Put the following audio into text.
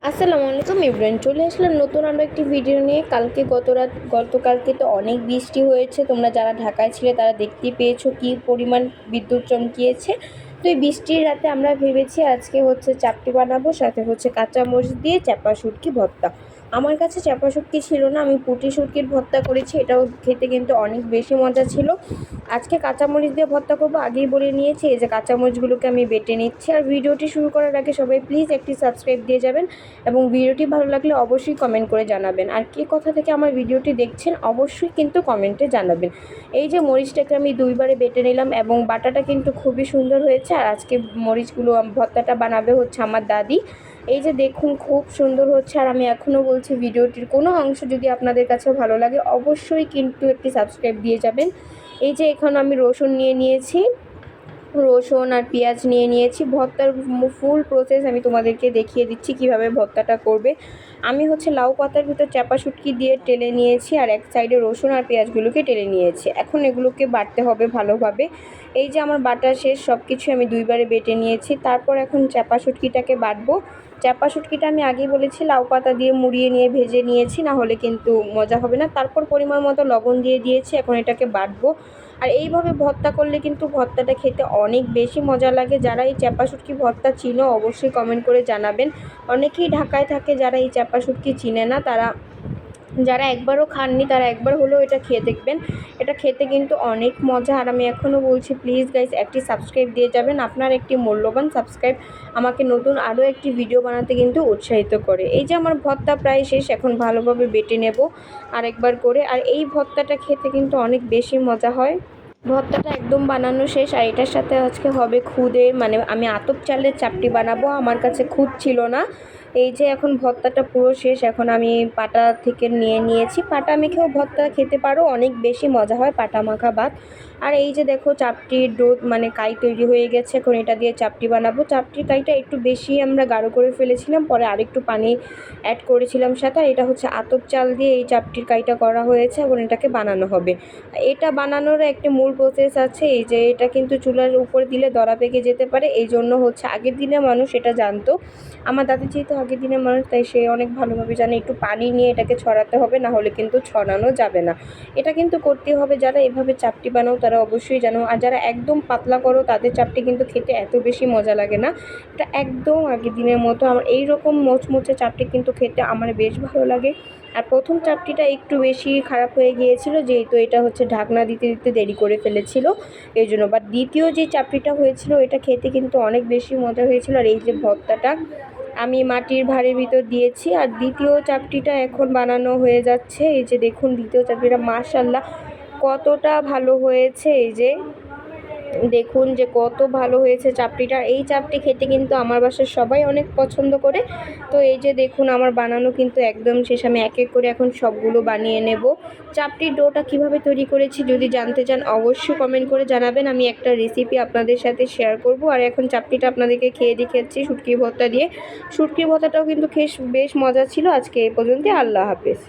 আসসালামু আলাইকুম ইব্রাহিম, চলে আসলাম নতুন আরও একটি ভিডিও নিয়ে। গতকালকে তো অনেক বৃষ্টি হয়েছে। তোমরা যারা ঢাকায় ছিলে তারা দেখতেই পেয়েছো কি পরিমাণ বিদ্যুৎ চমকিয়েছে। তো এই বৃষ্টির রাতে আমরা ভেবেছি আজকে হচ্ছে চাপটি বানাবো, সাথে হচ্ছে কাঁচা মরিচ দিয়ে চাপা শুটকি ভর্তা। আমার কাছে চাপা শুটকি ছিল না, আমি পুঁটি শুটকির ভর্তা করেছি। এটাও খেতে কিন্তু অনেক বেশি মজা ছিল। আজকে কাঁচামরিচ দিয়ে ভর্তা করবো, আগেই বলে নিয়েছি। এই যে কাঁচামরিচগুলোকে আমি বেটে নিচ্ছি। আর ভিডিওটি শুরু করার আগে সবাই প্লিজ একটি সাবস্ক্রাইব দিয়ে যাবেন এবং ভিডিওটি ভালো লাগলে অবশ্যই কমেন্ট করে জানাবেন। আর কে কোথা থেকে আমার ভিডিওটি দেখছেন অবশ্যই কিন্তু কমেন্টে জানাবেন। এই যে মরিচটাকে আমি দুইবারে বেটে নিলাম এবং বাটাটা কিন্তু খুবই সুন্দর হয়েছে। আর আজকে মরিচগুলো ভর্তাটা বানাবে হচ্ছে আমার দাদি। এই যে দেখুন খুব সুন্দর হচ্ছে। আর আমি এখনও বলছি, ভিডিওটির কোনো অংশ যদি আপনাদের কাছে ভালো লাগে অবশ্যই কিন্তু একটি সাবস্ক্রাইব দিয়ে যাবেন। এই যে এখানে আমি রসুন নিয়ে নিয়েছি, রসুন আর পেঁয়াজ নিয়ে নিয়েছি। ভর্তার ফুল প্রসেস আমি তোমাদেরকে দেখিয়ে দিচ্ছি কিভাবে ভর্তাটা করবে। আমি হচ্ছে লাউ পাতার ভিতর চাপা শুটকি দিয়ে টেলে নিয়েছি, আর এক সাইডে রসুন আর পেঁয়াজগুলোকে টেলে নিয়েছি। এখন এগুলোকে বাটতে হবে ভালোভাবে। এই যে আমার বাটা শেষ, সব কিছু আমি দুইবারে বেটে নিয়েছি। তারপর এখন চাপা শুটকিটাকে বাটবো। চাপা শুটকিটা আমি আগেই বলেছি লাউ পাতা দিয়ে মুড়িয়ে নিয়ে ভেজে নিয়েছি, না হলে কিন্তু মজা হবে না। তারপর পরিমাণ মতো লবণ দিয়ে দিয়েছি, এখন এটাকে বাটবো। আর এইভাবে ভর্তা করলে কিন্তু ভর্তাটা খেতে অনেক বেশি মজা লাগে। যারা এই চাপা শুটকি ভর্তা চিনো অবশ্যই কমেন্ট করে জানাবেন। অনেকেই ঢাকায় থাকে যারা এই চাপা শুটকি চিনে না, যারা একবারও খাননি তারা একবার হলেও এটা খেয়ে দেখবেন। এটা খেতে কিন্তু অনেক মজা। আর আমি এখনও বলছি, প্লিজ গাইস একটি সাবস্ক্রাইব দিয়ে যাবেন। আপনার একটি মূল্যবান সাবস্ক্রাইব আমাকে নতুন আরও একটি ভিডিও বানাতে কিন্তু উৎসাহিত করে। এই যে আমার ভর্তা প্রায় শেষ, এখন ভালোভাবে বেটে নেব আরেকবার করে। আর এই ভর্তাটা খেতে কিন্তু অনেক বেশি মজা হয়। ভর্তাটা একদম বানানো শেষ। আর এটার সাথে আজকে হবে খুদে, মানে আমি আতপ চালের চাপটি বানাবো। আমার কাছে খুদ ছিল না। এই যে এখন ভর্তাটা পুরো শেষ, এখন আমি পাটা থেকে নিয়ে নিয়েছি। পাটা মেখেও ভর্তা খেতে পারো, অনেক বেশি মজা হয় পাটা মাখা ভাত। আর এই যে দেখো চাপটির ডো মানে কাই তৈরি হয়ে গেছে। এখন এটা দিয়ে চাপটি বানাবো। চাপটির কাইটা একটু বেশি আমরা গাঢ় করে ফেলেছিলাম, পরে আরেকটু পানি অ্যাড করেছিলাম সাথে। আর এটা হচ্ছে আতপ চাল দিয়ে এই চাপটির কাইটা করা হয়েছে, এবং এটাকে বানানো হবে। এটা বানানোর একটি মূল প্রসেস আছে। এই যে এটা কিন্তু চুলার উপরে দিলে দরা পেকে যেতে পারে, এই জন্য হচ্ছে আগের দিনে মানুষ এটা জানতো। আমার দাদি যেহেতু আগের দিনের মানুষ, তাই সে অনেক ভালোভাবে জানে একটু পানি নিয়ে এটাকে ছড়াতে হবে, না হলে কিন্তু ছড়ানো যাবে না। এটা কিন্তু করতে হবে। যারা এভাবে চাপটি বানাও তারা অবশ্যই জানো। আর যারা একদম পাতলা করো তাদের চাপটি কিন্তু খেতে এত বেশি মজা লাগে না। এটা একদম আগের দিনের মতো আমার এই রকম মোচমোচে চাপটি কিন্তু খেতে আমার বেশ ভালো লাগে। আর প্রথম চাপটিটা একটু বেশি খারাপ হয়ে গিয়েছিল, যেহেতু এটা হচ্ছে ঢাকনা দিতে দিতে দেরি করে ফেলেছিল এই জন্য। বাট দ্বিতীয় যে চাপটিটা হয়েছিল এটা খেতে কিন্তু অনেক বেশি মজা হয়েছিল। আর এই যে ভর্তাটা আমি মাটির ভাঁড়ের ভিতর দিয়েছি। আর দ্বিতীয় চাপটিটা এখন বানানো হয়ে যাচ্ছে। এই যে দেখুন দ্বিতীয় চাপটিটা মাশাআল্লাহ কতটা ভালো হয়েছে। এই যে দেখুন যে কত ভালো হয়েছে চাপটিটা। এই চাপটি খেতে কিন্তু আমার বাসার সবাই অনেক পছন্দ করে। তো এই যে দেখুন আমার বানানো কিন্তু একদম শেষ। আমি এক এক করে এখন সবগুলো বানিয়ে নেব। চাপটির ডোটা কিভাবে তৈরি করেছি যদি জানতে চান অবশ্যই কমেন্ট করে জানাবেন। আমি একটা রেসিপি আপনাদের সাথে শেয়ার করব। আর এখন চাপটিটা আপনাদেরকে খেয়ে দেখাচ্ছি শুটকি ভর্তা দিয়ে। শুটকি ভর্তাটাও কিন্তু বেশ মজা ছিল। আজকে এই পর্যন্ত, আল্লাহ হাফেজ।